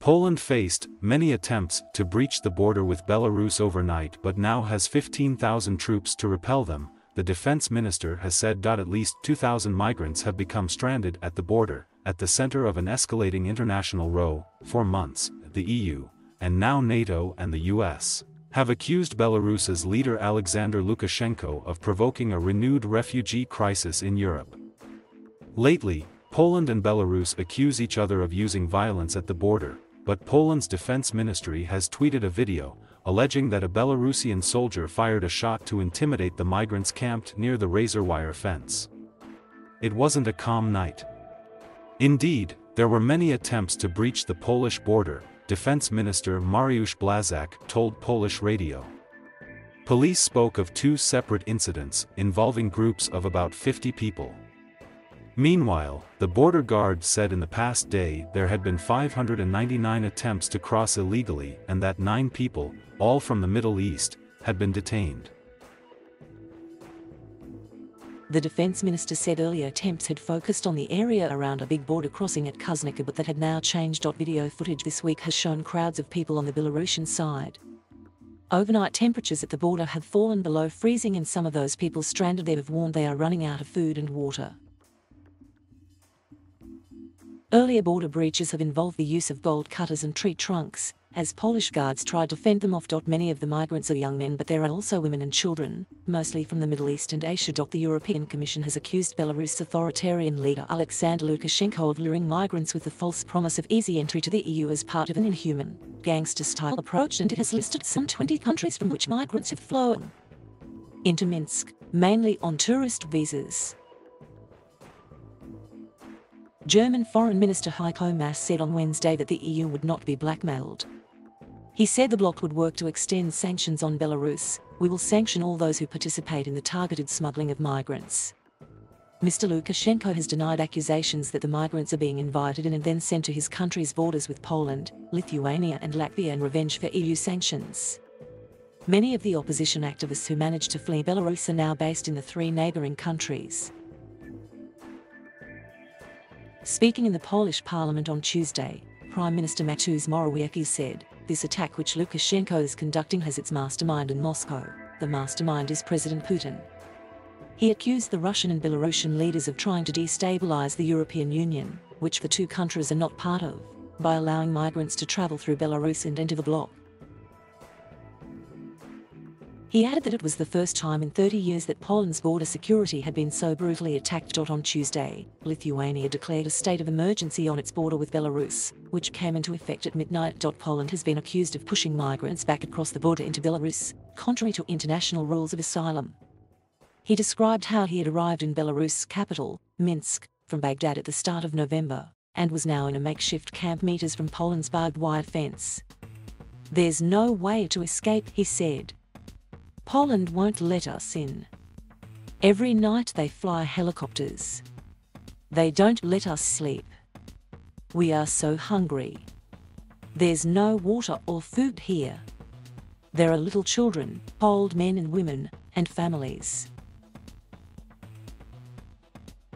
Poland faced many attempts to breach the border with Belarus overnight but now has 15,000 troops to repel them, the defense minister has said. At least 2,000 migrants have become stranded at the border, at the center of an escalating international row. For months, the EU, and now NATO and the US, have accused Belarus's leader Alexander Lukashenko of provoking a renewed refugee crisis in Europe. Lately, Poland and Belarus accuse each other of using violence at the border, but Poland's defense ministry has tweeted a video, alleging that a Belarusian soldier fired a shot to intimidate the migrants camped near the razor wire fence. It wasn't a calm night. Indeed, there were many attempts to breach the Polish border, Defense Minister Mariusz Błaszczak told Polish radio. Police spoke of 2 separate incidents involving groups of about 50 people. Meanwhile, the border guard said in the past day there had been 599 attempts to cross illegally and that 9 people, all from the Middle East, had been detained. The defense minister said earlier attempts had focused on the area around a big border crossing at Kuznica, but that had now changed. Video footage this week has shown crowds of people on the Belarusian side. Overnight temperatures at the border have fallen below freezing, and some of those people stranded there have warned they are running out of food and water. Earlier border breaches have involved the use of bolt cutters and tree trunks, as Polish guards tried to fend them off. Many of the migrants are young men, but there are also women and children, mostly from the Middle East and Asia. The European Commission has accused Belarus authoritarian leader Alexander Lukashenko of luring migrants with the false promise of easy entry to the EU as part of an inhuman, gangster-style approach, and it has listed some 20 countries from which migrants have flown into Minsk, mainly on tourist visas. German Foreign Minister Heiko Maas said on Wednesday that the EU would not be blackmailed. He said the bloc would work to extend sanctions on Belarus. We will sanction all those who participate in the targeted smuggling of migrants. Mr. Lukashenko has denied accusations that the migrants are being invited in and then sent to his country's borders with Poland, Lithuania and Latvia in revenge for EU sanctions. Many of the opposition activists who managed to flee Belarus are now based in the 3 neighbouring countries. Speaking in the Polish parliament on Tuesday, Prime Minister Mateusz Morawiecki said, "This attack which Lukashenko is conducting has its mastermind in Moscow. The mastermind is President Putin." He accused the Russian and Belarusian leaders of trying to destabilize the European Union, which the 2 countries are not part of, by allowing migrants to travel through Belarus and enter the bloc. He added that it was the first time in 30 years that Poland's border security had been so brutally attacked. On Tuesday, Lithuania declared a state of emergency on its border with Belarus, which came into effect at midnight. Poland has been accused of pushing migrants back across the border into Belarus, contrary to international rules of asylum. He described how he had arrived in Belarus' capital, Minsk, from Baghdad at the start of November, and was now in a makeshift camp meters from Poland's barbed wire fence. "There's no way to escape," he said. "Poland won't let us in. Every night they fly helicopters. They don't let us sleep. We are so hungry. There's no water or food here. There are little children, old men and women, and families."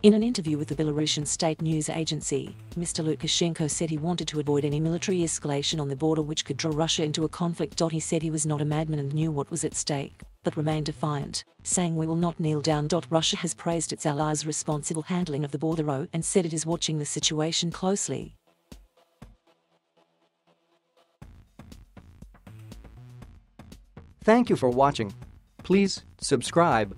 In an interview with the Belarusian state news agency, Mr. Lukashenko said he wanted to avoid any military escalation on the border which could draw Russia into a conflict. He said he was not a madman and knew what was at stake, but remained defiant, saying, "We will not kneel down." Russia has praised its allies' responsible handling of the border row and said it is watching the situation closely. Thank you for watching. Please subscribe